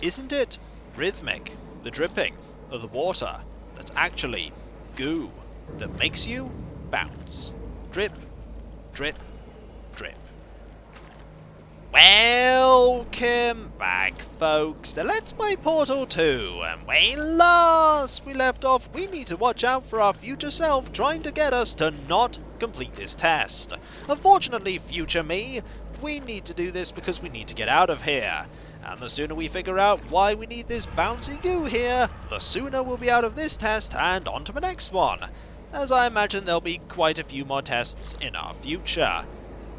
Isn't it rhythmic, the dripping of the water, that's actually goo that makes you bounce? Drip, drip, drip. Welcome back, folks. Now let's play Portal 2, and when last we left off, we need to watch out for our future self trying to get us to not complete this test. Unfortunately, future me, we need to do this because we need to get out of here. And the sooner we figure out why we need this bouncy goo here, the sooner we'll be out of this test and on to the next one, as I imagine there'll be quite a few more tests in our future.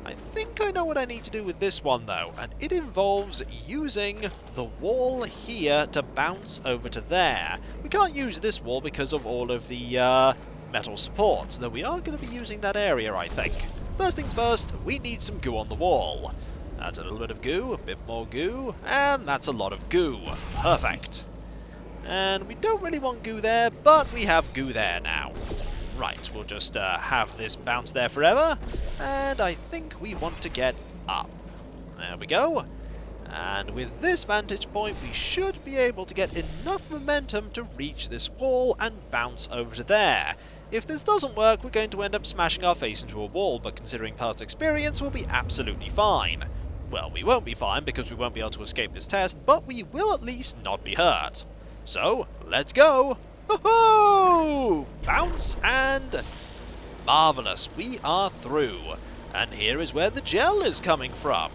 I think I know what I need to do with this one though, and it involves using the wall here to bounce over to there. We can't use this wall because of all of the metal supports, though we are going to be using that area, I think. First things first, we need some goo on the wall. That's a little bit of goo, a bit more goo, and that's a lot of goo. Perfect. And we don't really want goo there, but we have goo there now. Right, we'll just have this bounce there forever, and I think we want to get up. There we go. And with this vantage point, we should be able to get enough momentum to reach this wall and bounce over to there. If this doesn't work, we're going to end up smashing our face into a wall, but considering past experience, we'll be absolutely fine. Well, we won't be fine because we won't be able to escape this test, but we will at least not be hurt. So, let's go! Ho-ho! Bounce and... marvellous, we are through. And here is where the gel is coming from.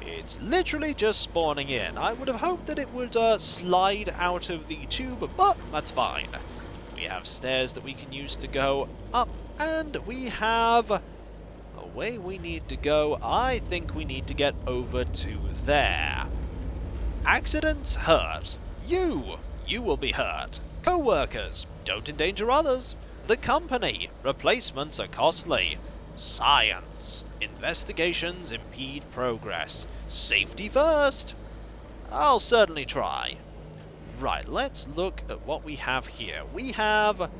It's literally just spawning in. I would have hoped that it would slide out of the tube, but that's fine. We have stairs that we can use to go up, and we have a way we need to go. I think we need to get over to there. Accidents hurt. You will be hurt. Co-workers, don't endanger others. The company, replacements are costly. Science, investigations impede progress. Safety first. I'll certainly try. Right, let's look at what we have here. We have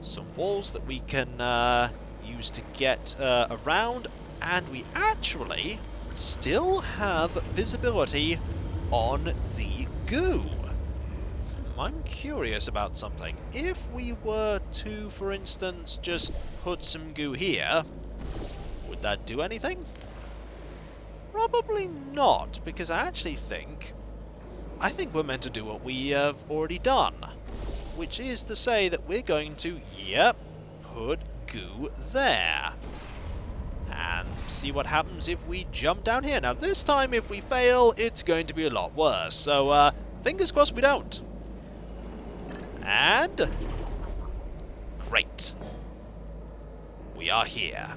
some walls that we can use to get around, and we actually still have visibility on the goo. I'm curious about something. If we were to, for instance, just put some goo here, would that do anything? Probably not, because I actually think we're meant to do what we have already done, which is to say that we're going to, put goo there. And see what happens if we jump down here. Now this time, if we fail, it's going to be a lot worse, so fingers crossed we don't. And... great. We are here.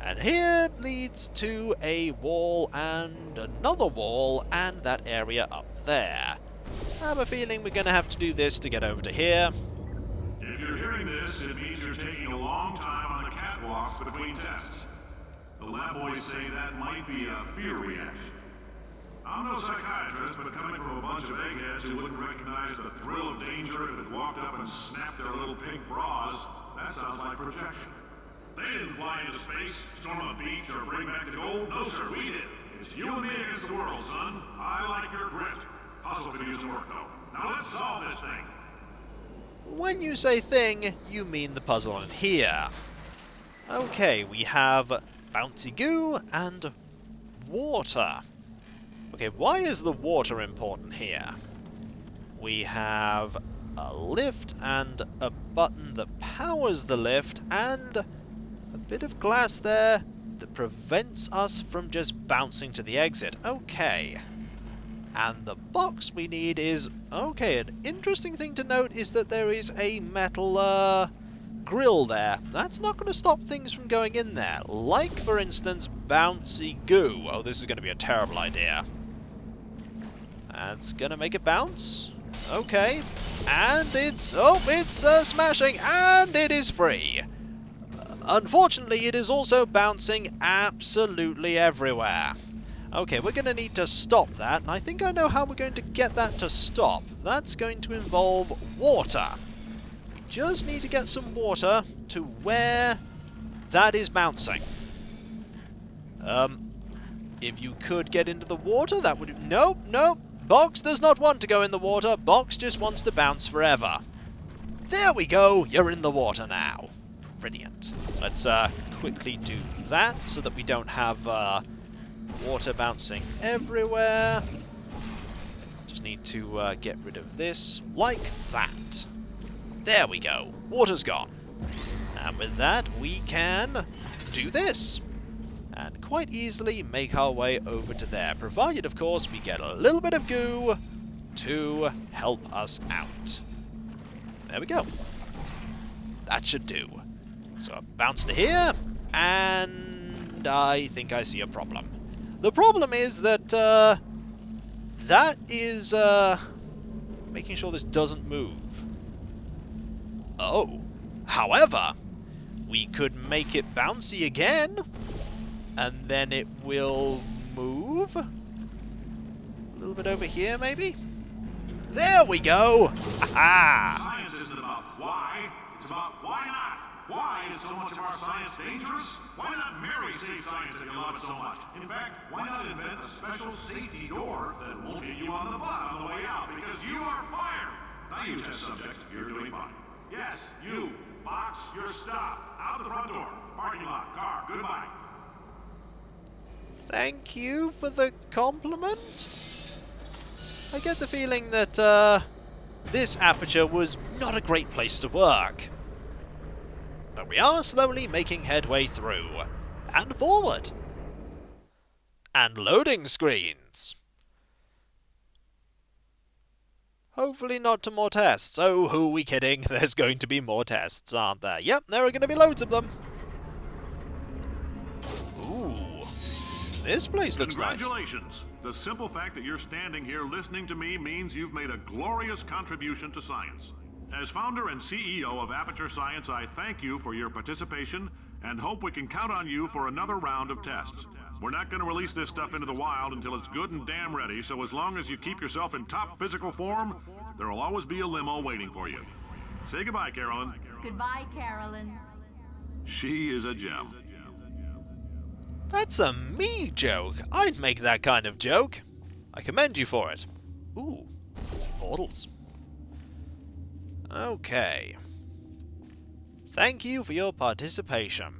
And here leads to a wall and another wall and that area up there. I have a feeling we're going to have to do this to get over to here. If you're hearing this, it means you're taking a long time on the catwalks between tests. The lab boys say that might be a fear reaction. I'm no psychiatrist, but coming from a bunch of eggheads who wouldn't recognize the thrill of danger if it walked up and snapped their little pink bras, that sounds like projection. They didn't fly into space, storm a beach, or bring back the gold. No, sir, we did. It's you and me against the world, son. I like your grit. Hustle could use some work, though. Now let's solve this thing. When you say thing, you mean the puzzle in here. Okay, we have bouncy goo and water. Okay, why is the water important here? We have a lift and a button that powers the lift and a bit of glass there that prevents us from just bouncing to the exit. Okay. And the box we need is... okay, an interesting thing to note is that there is a metal grill there. That's not going to stop things from going in there. Like, for instance, bouncy goo. Oh, this is going to be a terrible idea. That's going to make it bounce. Okay. And it's... oh, it's smashing. And it is free. Unfortunately, it is also bouncing absolutely everywhere. Okay, we're going to need to stop that, and I think I know how we're going to get that to stop. That's going to involve water. We just need to get some water to where that is bouncing. If you could get into the water, that would... Nope, nope. Box does not want to go in the water. Box just wants to bounce forever. There we go. You're in the water now. Brilliant. Let's quickly do that so that we don't have water bouncing everywhere. Just need to get rid of this like that. There we go. Water's gone. And with that, we can do this. And quite easily make our way over to there, provided, of course, we get a little bit of goo to help us out. There we go. That should do. So I bounce to here, and I think I see a problem. The problem is that, that is, making sure this doesn't move. Oh. However, we could make it bouncy again, and then it will move. A little bit over here, maybe? There we go! Aha! Science isn't about why, it's about why not. Why is so much of our science dangerous? Why not marry safe science if you love it so much? In fact, why not invent a special safety door that won't hit you on the butt on the way out, because you are fired! Now you test subject, you're doing fine. Yes, you. Box your stuff. Out the front door. Parking lot. Car. Goodbye. Thank you for the compliment. I get the feeling that this aperture was not a great place to work. But we are slowly making headway through. And forward. And loading screens. Hopefully not to more tests. Oh, who are we kidding? There's going to be more tests, aren't there? Yep, there are going to be loads of them. Ooh. This place looks nice. Congratulations. The simple fact that you're standing here listening to me means you've made a glorious contribution to science. As founder and CEO of Aperture Science, I thank you for your participation and hope we can count on you for another round of tests. We're not going to release this stuff into the wild until it's good and damn ready, so as long as you keep yourself in top physical form, there will always be a limo waiting for you. Say goodbye, Carolyn. Goodbye, Carolyn. She is a gem. That's a me joke. I'd make that kind of joke. I commend you for it. Ooh, portals. Okay. Thank you for your participation.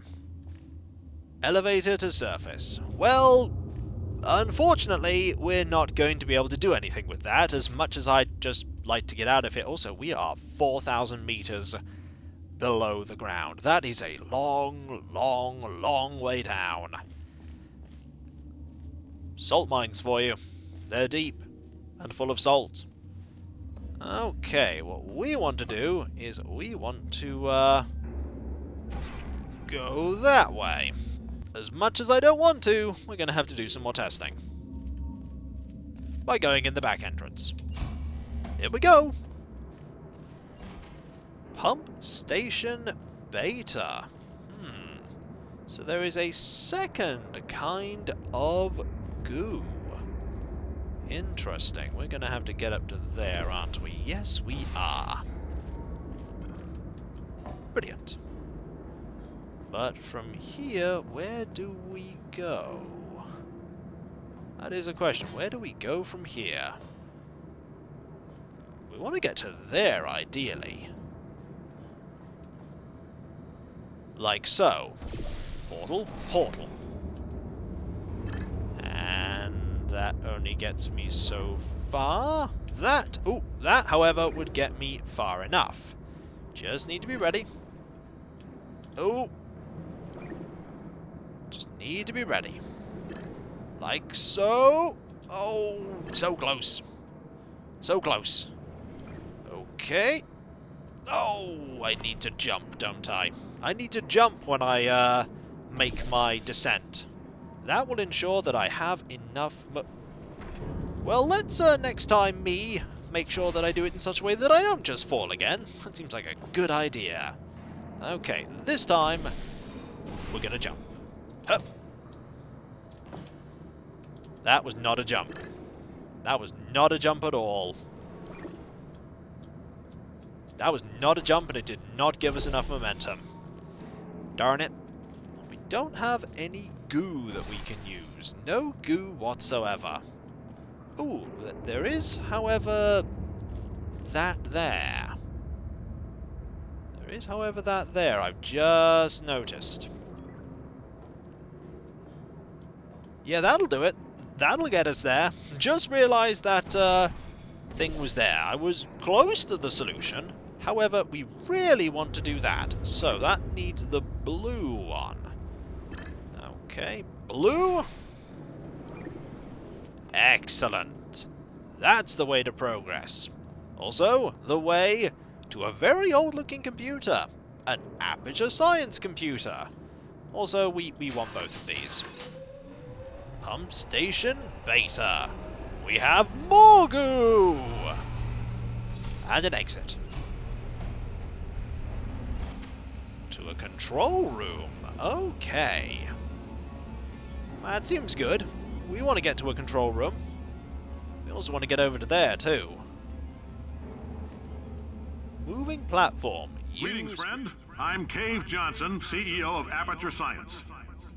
Elevator to surface. Well, unfortunately, we're not going to be able to do anything with that, as much as I'd just like to get out of here. Also, we are 4,000 meters below the ground. That is a long, long, long way down. Salt mines for you. They're deep and full of salt. Okay, what we want to do is we want to go that way. As much as I don't want to, we're going to have to do some more testing. By going in the back entrance. Here we go! Pump Station Beta. So there is a second kind of goo. Interesting. We're going to have to get up to there, aren't we? Yes, we are. Brilliant. But from here, where do we go? That is a question. Where do we go from here? We want to get to there, ideally. Like so. Portal, portal. And that only gets me so far. That, however, would get me far enough. Just need to be ready. Oh. Just need to be ready. Like so. Oh, so close. So close. Okay. Oh, I need to jump, don't I? I need to jump when I make my descent. That will ensure that I have enough... Well, let's next time make sure that I do it in such a way that I don't just fall again. That seems like a good idea. Okay, this time we're gonna jump. Hup. That was not a jump. That was not a jump at all. That was not a jump, and it did not give us enough momentum. Darn it. We don't have any goo that we can use. No goo whatsoever. Ooh, there is, however, that there. There is, however, that there. I've just noticed. Yeah, that'll do it. That'll get us there. Just realised that thing was there. I was close to the solution. However, we really want to do that. So that needs the blue one. Okay, blue. Excellent. That's the way to progress. Also, the way to a very old-looking computer. An Aperture science computer. Also, we want both of these. Pump station beta. We have more goo! And an exit. To a control room. Okay. That seems good. We want to get to a control room. We also want to get over to there, too. Moving platform. Greetings, friend. I'm Cave Johnson, CEO of Aperture Science.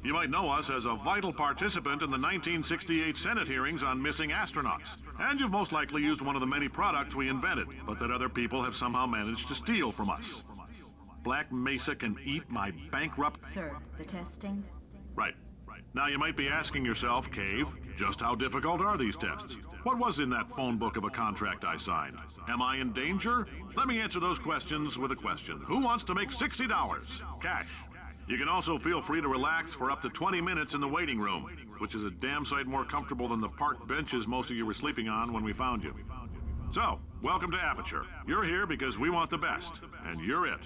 You might know us as a vital participant in the 1968 Senate hearings on missing astronauts. And you've most likely used one of the many products we invented, but that other people have somehow managed to steal from us. Black Mesa can eat my bankrupt... Sir, the testing? Right. Now you might be asking yourself, Cave, just how difficult are these tests? What was in that phone book of a contract I signed? Am I in danger? Let me answer those questions with a question. Who wants to make $60? Cash. You can also feel free to relax for up to 20 minutes in the waiting room, which is a damn sight more comfortable than the park benches most of you were sleeping on when we found you. So, welcome to Aperture. You're here because we want the best, and you're it.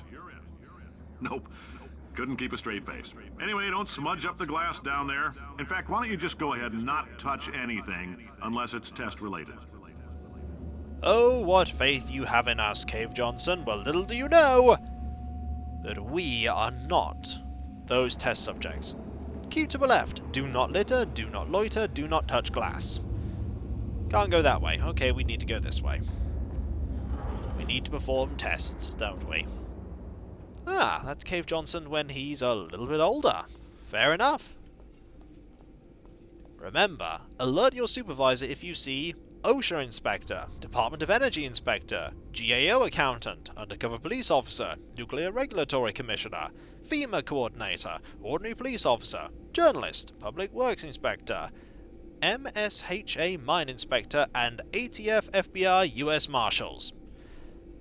Nope. Couldn't keep a straight face. Anyway, don't smudge up the glass down there. In fact, why don't you just go ahead and not touch anything unless it's test-related? Oh, what faith you have in us, Cave Johnson. Well, little do you know that we are not those test subjects. Keep to the left. Do not litter, do not loiter, do not touch glass. Can't go that way. Okay, we need to go this way. We need to perform tests, don't we? Ah, that's Cave Johnson when he's a little bit older. Fair enough. Remember, alert your supervisor if you see OSHA Inspector, Department of Energy Inspector, GAO Accountant, Undercover Police Officer, Nuclear Regulatory Commissioner, FEMA Coordinator, Ordinary Police Officer, Journalist, Public Works Inspector, MSHA Mine Inspector, and ATF FBI US Marshals.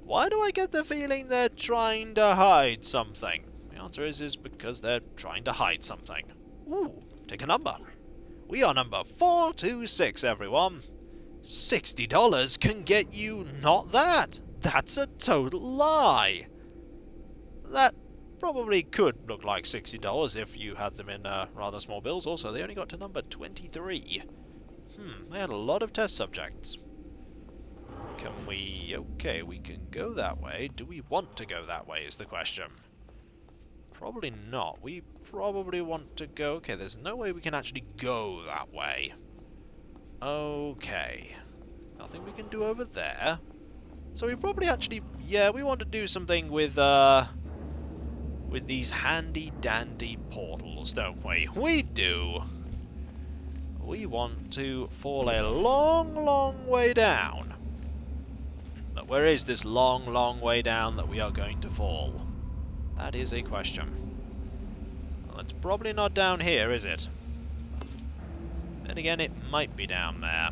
Why do I get the feeling they're trying to hide something? The answer is because they're trying to hide something. Ooh, take a number. We are number 426, everyone. $60 can get you not that. That's a total lie. That probably could look like $60 if you had them in rather small bills. Also, they only got to number 23. They had a lot of test subjects. Can we... Okay, we can go that way. Do we want to go that way is the question. Probably not. We probably want to go... Okay, there's no way we can actually go that way. Okay. Nothing we can do over there. So we probably actually... Yeah, we want to do something with these handy-dandy portals, don't we? We do! We want to fall a long, long way down. But where is this long, long way down that we are going to fall? That is a question. Well, it's probably not down here, is it? Then again, it might be down there.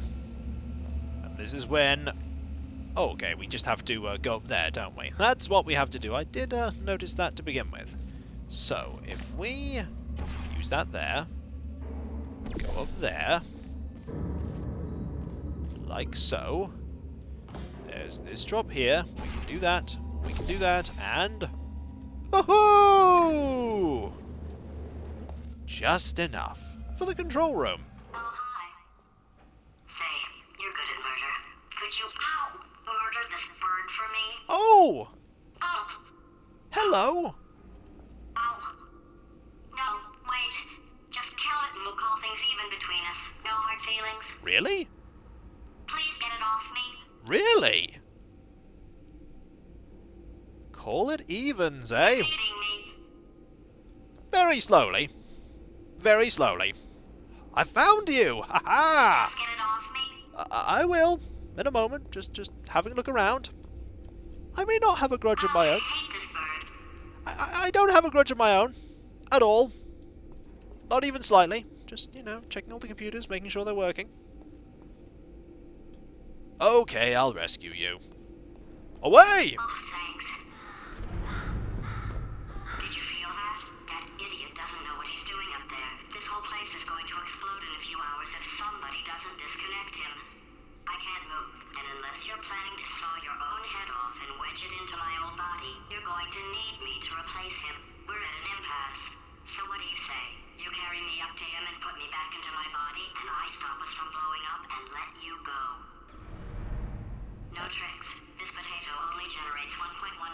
And this is when... Oh, okay, we just have to go up there, don't we? That's what we have to do. I did notice that to begin with. So, if we use that there, go up there, like so... There's this drop here. We can do that. We can do that. And... Oh-ho! Just enough for the control room. Oh, hi. Say, you're good at murder. Could you, murder this bird for me? Oh! Oh. Hello! Oh. No, wait. Just kill it and we'll call things even between us. No hard feelings. Really? Please get it off me. Really? Call it evens, eh? Feeding me. Very slowly. very slowly. I found you! Ha ha! Just get it off me. I will, in a moment. Just having a look around. I may not have a grudge of my I own. hate this bird. I don't have a grudge of my own. At all. Not even slightly. Just, checking all the computers, making sure they're working. Okay, I'll rescue you. Away! Oh, thanks. Did you feel that? That idiot doesn't know what he's doing up there. This whole place is going to explode in a few hours if somebody doesn't disconnect him. I can't move, and unless you're planning to saw your own head off and wedge it into my old body, you're going to need me to replace him. We're at an impasse. So what do you say? You carry me up to him and put me back into my body, and I stop us from blowing up and let you go. No tricks. This potato only generates 1.1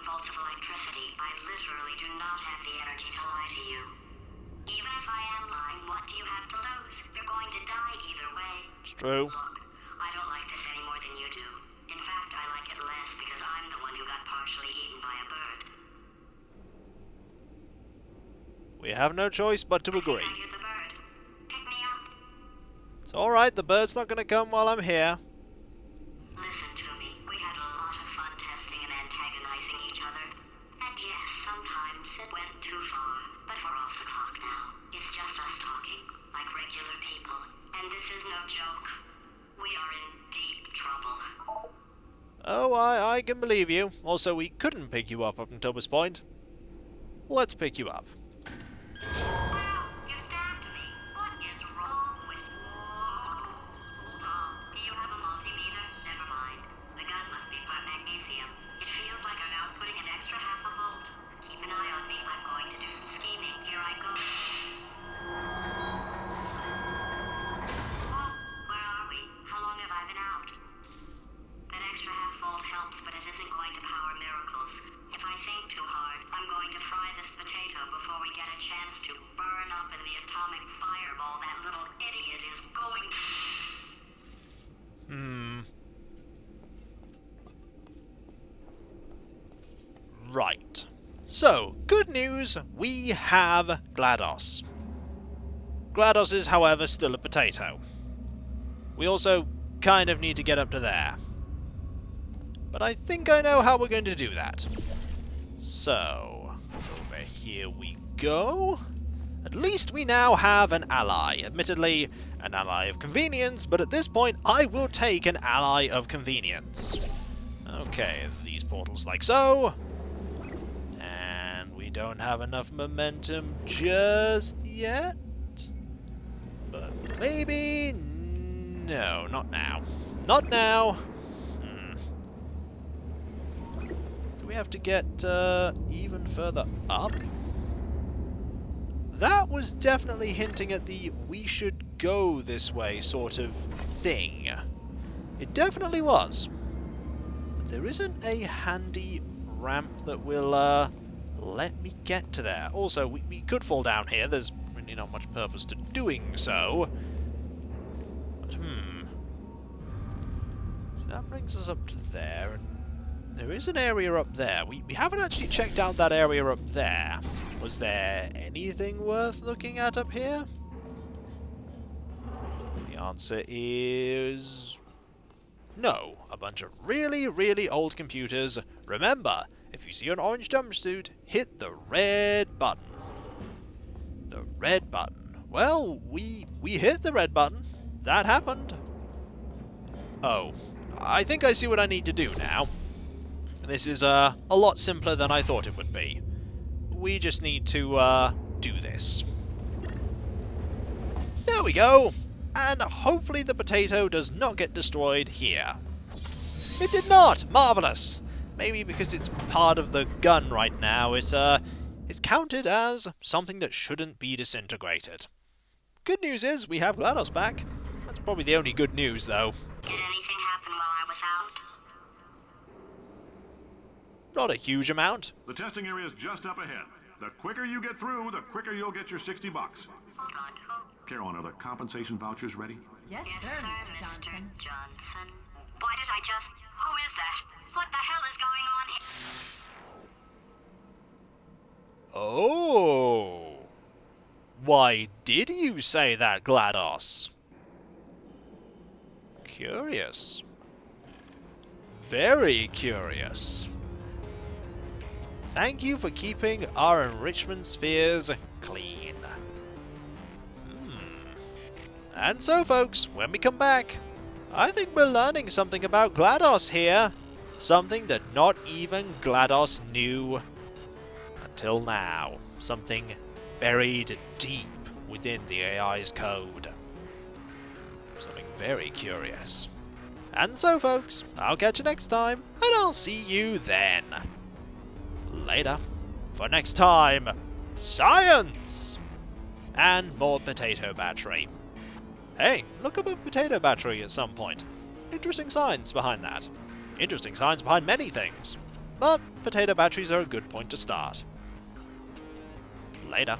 volts of electricity. I literally do not have the energy to lie to you. Even if I am lying, what do you have to lose? You're going to die either way. It's true. Look, I don't like this any more than you do. In fact, I like it less because I'm the one who got partially eaten by a bird. We have no choice but to agree. I hear the bird. Pick me up. It's alright, the bird's not going to come while I'm here. Listen to me. We had a lot of fun testing and antagonizing each other. And yes, sometimes it went too far. But we're off the clock now. It's just us talking, like regular people. And this is no joke. We are in deep trouble. Oh, I can believe you. Also, we couldn't pick you up until this point. Let's pick you up. Wow, you stabbed me. What is wrong with you? Hold on. Do you have a multimeter? Never mind. The gun must be for magnesium. It feels like I'm outputting an extra half a volt. Keep an eye on me. I'm going to do some scheming. Here I go. Oh, where are we? How long have I been out? That extra half volt helps, but it isn't going to power miracles. If I think too hard, I'm going to fry this potato before we get a chance to burn up in the atomic fireball that little idiot is going to... Right. So, good news, we have GlaDOS. GlaDOS is, however, still a potato. We also kind of need to get up to there. But I think I know how we're going to do that. So, over here we go. At least we now have an ally. Admittedly, an ally of convenience, but at this point I will take an ally of convenience. Okay, these portals like so. And we don't have enough momentum just yet. But maybe... No, not now. Not now. Do we have to get even further up? That was definitely hinting at the we should go this way sort of thing. It definitely was. But there isn't a handy ramp that will let me get to there. Also, we could fall down here. There's really not much purpose to doing so. But, So that brings us up to there, and there is an area up there. We haven't actually checked out that area up there. Was there anything worth looking at up here? The answer is... no. A bunch of really, really old computers. Remember, if you see an orange jumpsuit, hit the red button. The red button. Well, we hit the red button. That happened. Oh, I think I see what I need to do now. This is a lot simpler than I thought it would be. We just need to do this. There we go! And hopefully the potato does not get destroyed here. It did not! Marvellous! Maybe because it's part of the gun right now, it is counted as something that shouldn't be disintegrated. Good news is we have GlaDOS back. That's probably the only good news, though. Did anything happen while I was out? Not a huge amount. The testing area is just up ahead. The quicker you get through, the quicker you'll get your $60. Hold on. Carolyn, are the compensation vouchers ready? Yes, Yes, sir, sir, Mr. Mr. Johnson. Johnson. Why did I just... Who is that? What the hell is going on here? Oh! Why did you say that, GlaDOS? Curious. Very curious. Thank you for keeping our enrichment spheres clean. And so, folks, when we come back, I think we're learning something about GlaDOS here. Something that not even GlaDOS knew until now. Something buried deep within the AI's code. Something very curious. And so, folks, I'll catch you next time, and I'll see you then. Later. For next time, science! And more potato battery. Hey, look up a potato battery at some point. Interesting science behind that. Interesting science behind many things. But potato batteries are a good point to start. Later.